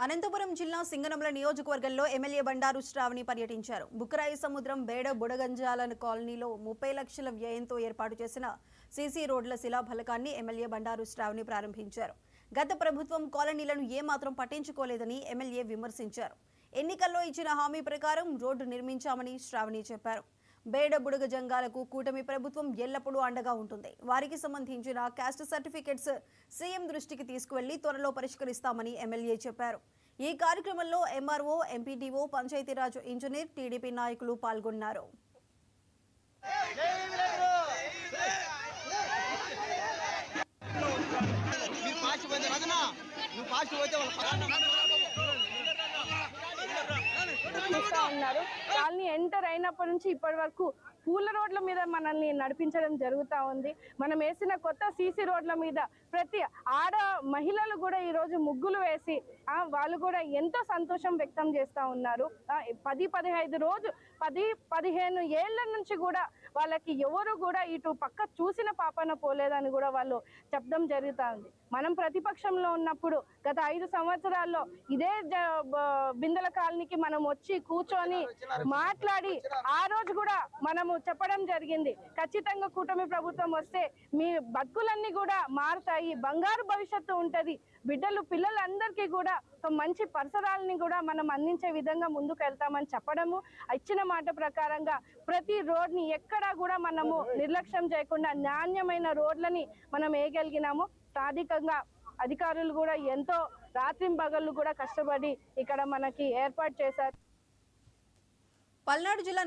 అనంతపురం జిల్లా సింగనమల నియోజకవర్గంలో ఎమ్మెల్యే బండారు శ్రావణి పర్యటించారు. బుక్కరాయి సముద్రం బేడ బుడగంజాల కాలనీలో 30 లక్షల వ్యయంతో ఏర్పాటు చేసిన సీసీ రోడ్ల శిలాఫలకాన్ని ఎమ్మెల్యే బండారు శ్రావణి ప్రారంభించారు. గత ప్రభుత్వం కాలనీలను ఏమాత్రం పట్టించుకోలేదని ఎమ్మెల్యే విమర్శించారు. ఎన్నికల్లో ఇచ్చిన హామీ ప్రకారం రోడ్డు నిర్మించామని శ్రావణి చెప్పారు. బేడ బుడగ జంగాలకు కూటమి ప్రభుత్వం ఎల్లప్పుడూ అండగా ఉంటుంది. వారికి సంబంధించిన క్యాస్ట్ సర్టిఫికెట్స్ సీఎం దృష్టికి తీసుకువెళ్లి త్వరలో పరిష్కరిస్తామని ఎమ్మెల్యే చెప్పారు. ఈ కార్యక్రమంలో MRO, MPDO, Panchayati Raj engineer, TDP నాయకులు పాల్గొన్నారు. కాలనీ ఎంటర్ అయినప్పటి నుంచి ఇప్పటి వరకు పూల రోడ్ల మీద మనల్ని నడిపించడం జరుగుతూ ఉంది. మనం వేసిన కొత్త సీసీ రోడ్ల మీద ప్రతి మహిళలు కూడా ఈరోజు ముగ్గులు వేసి వాళ్ళు కూడా ఎంతో సంతోషం వ్యక్తం చేస్తూ ఉన్నారు. 10-15 ఏళ్ల నుంచి కూడా వాళ్ళకి ఎవరు కూడా ఇటు పక్క చూసిన పాపన పోలేదని కూడా వాళ్ళు చెప్పడం జరుగుతూ ఉంది. మనం ప్రతిపక్షంలో ఉన్నప్పుడు గత 5 సంవత్సరాల్లో ఇదే బిందెల కాలనీకి మనం వచ్చి కూర్చొని మాట్లాడి ఆ రోజు కూడా మనము చెప్పడం జరిగింది, ఖచ్చితంగా కూటమి ప్రభుత్వం వస్తే మీ బతుకులన్నీ కూడా మారుతాయి, బంగారు భవిష్యత్తు ఉంటది, పిల్లలందరికీ కూడా ఒక మంచి పరిసరాలని కూడా మనం అందించే విధంగా ముందుకు వెళ్తామని చెప్పడము, ఇచ్చిన మాట ప్రకారంగా ప్రతి రోడ్ని ఎక్కడా కూడా మనము నిర్లక్ష్యం చేయకుండా నాణ్యమైన రోడ్లని మనం వేయగలిగినాము. స్థానికంగా అధికారులు కూడా ఎంతో రాత్రింబగళ్ళు కూడా కష్టపడి ఇక్కడ మనకి ఏర్పాటు చేశారు. పల్నాడు జిల్లా